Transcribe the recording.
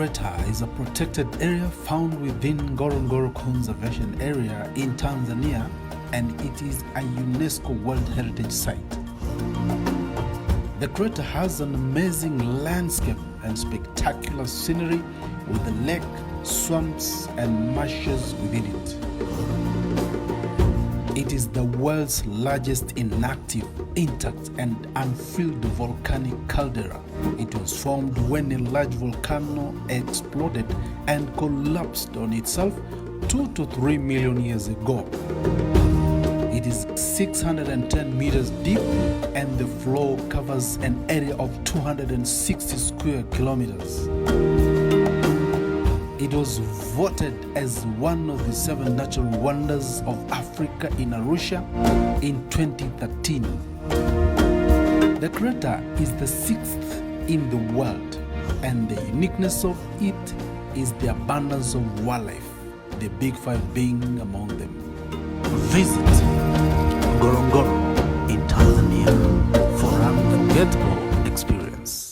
crater is a protected area found within Ngorongoro Conservation Area in Tanzania, and it is a UNESCO World Heritage Site. The crater has an amazing landscape and spectacular scenery with a lake, swamps, and marshes within it. It is the world's largest inactive, intact, and unfilled volcanic caldera. It was formed when a large volcano exploded and collapsed on itself 2 to 3 million years ago. It is 610 meters deep, and the floor covers an area of 260 square kilometers. It was voted as one of the 7 natural wonders of Africa in Arusha in 2013. The crater is the 6th in the world, and the uniqueness of it is the abundance of wildlife, the Big 5 being among them. Visit Ngorongoro in Tanzania for unforgettable